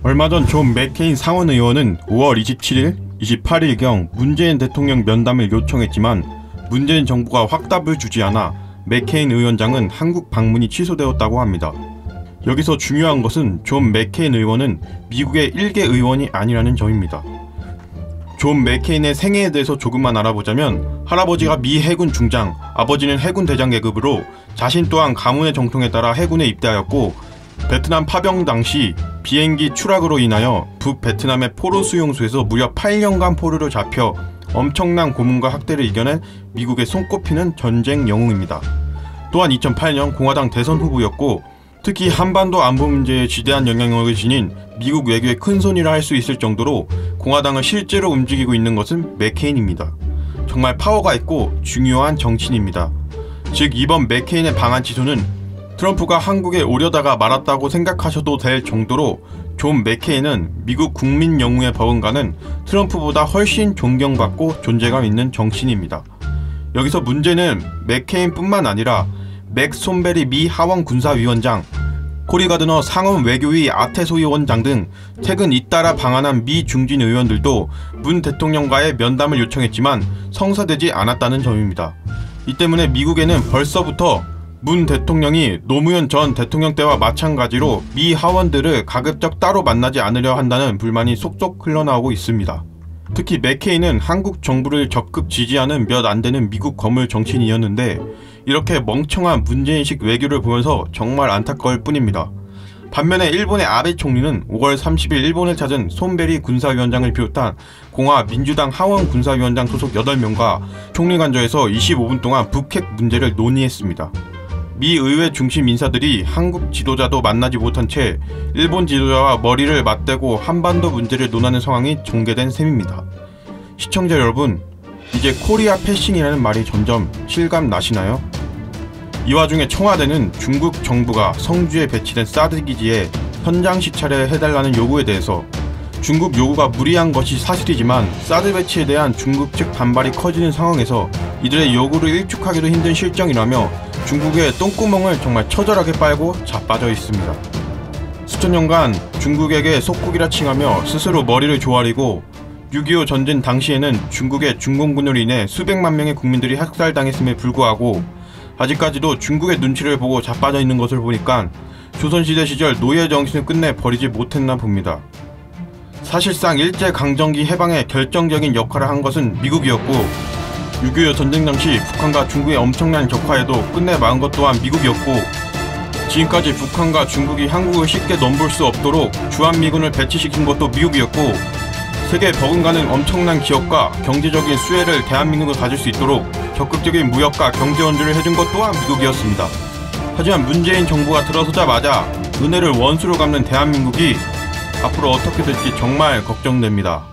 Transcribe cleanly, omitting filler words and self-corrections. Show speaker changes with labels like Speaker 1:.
Speaker 1: 얼마 전 존 맥케인 상원 의원은 5월 27일, 28일경 문재인 대통령 면담을 요청했지만 문재인 정부가 확답을 주지 않아 맥케인 의원장은 한국 방문이 취소되었다고 합니다. 여기서 중요한 것은 존 맥케인 의원은 미국의 일개 의원이 아니라는 점입니다. 존 맥케인의 생애에 대해서 조금만 알아보자면 할아버지가 미 해군 중장, 아버지는 해군 대장 계급으로 자신 또한 가문의 정통에 따라 해군에 입대하였고 베트남 파병 당시 비행기 추락으로 인하여 북베트남의 포로 수용소에서 무려 8년간 포로로 잡혀 엄청난 고문과 학대를 이겨낸 미국의 손꼽히는 전쟁 영웅입니다. 또한 2008년 공화당 대선 후보였고 특히 한반도 안보 문제에 지대한 영향력을 지닌 미국 외교의 큰손이라 할 수 있을 정도로 공화당을 실제로 움직이고 있는 것은 맥케인입니다. 정말 파워가 있고 중요한 정치인입니다. 즉 이번 맥케인의 방한 취소는 트럼프가 한국에 오려다가 말았다고 생각하셔도 될 정도로 존 맥케인은 미국 국민 영웅에 버금가는 트럼프보다 훨씬 존경받고 존재감 있는 정치인입니다. 여기서 문제는 맥케인뿐만 아니라 맥 솜베리 미 하원 군사위원장, 코리 가드너 상원 외교위 아테소이 원장 등 최근 잇따라 방한한 미 중진 의원들도 문 대통령과의 면담을 요청했지만 성사되지 않았다는 점입니다. 이 때문에 미국에는 벌써부터 문 대통령이 노무현 전 대통령 때와 마찬가지로 미 하원들을 가급적 따로 만나지 않으려 한다는 불만이 속속 흘러나오고 있습니다. 특히 맥케인은 한국 정부를 적극 지지하는 몇 안되는 미국 거물 정치인이었는데 이렇게 멍청한 문재인식 외교를 보면서 정말 안타까울 뿐입니다. 반면에 일본의 아베 총리는 5월 30일 일본을 찾은 솜베리 군사위원장을 비롯한 공화 민주당 하원 군사위원장 소속 8명과 총리 관저에서 25분 동안 북핵 문제를 논의했습니다. 미 의회 중심 인사들이 한국 지도자도 만나지 못한 채 일본 지도자와 머리를 맞대고 한반도 문제를 논하는 상황이 전개된 셈입니다. 시청자 여러분, 이제 코리아 패싱이라는 말이 점점 실감 나시나요? 이 와중에 청와대는 중국 정부가 성주에 배치된 사드 기지에 현장 시찰을 해달라는 요구에 대해서 중국 요구가 무리한 것이 사실이지만 사드 배치에 대한 중국 측 반발이 커지는 상황에서 이들의 요구를 일축하기도 힘든 실정이라며 중국의 똥구멍을 정말 처절하게 빨고 자빠져 있습니다. 수천 년간 중국에게 속국이라 칭하며 스스로 머리를 조아리고 6.25 전쟁 당시에는 중국의 중공군으로 인해 수백만 명의 국민들이 학살당했음에 불구하고 아직까지도 중국의 눈치를 보고 자빠져 있는 것을 보니까 조선시대 시절 노예 정신을 끝내 버리지 못했나 봅니다. 사실상 일제강점기 해방에 결정적인 역할을 한 것은 미국이었고 6.25 전쟁 당시 북한과 중국의 엄청난 적화에도 끝내 막은 것 또한 미국이었고 지금까지 북한과 중국이 한국을 쉽게 넘볼 수 없도록 주한미군을 배치시킨 것도 미국이었고 세계에 버금가는 엄청난 기업과 경제적인 수혜를 대한민국을 가질 수 있도록 적극적인 무역과 경제 원조를 해준 것 또한 미국이었습니다. 하지만 문재인 정부가 들어서자마자 은혜를 원수로 갚는 대한민국이 앞으로 어떻게 될지 정말 걱정됩니다.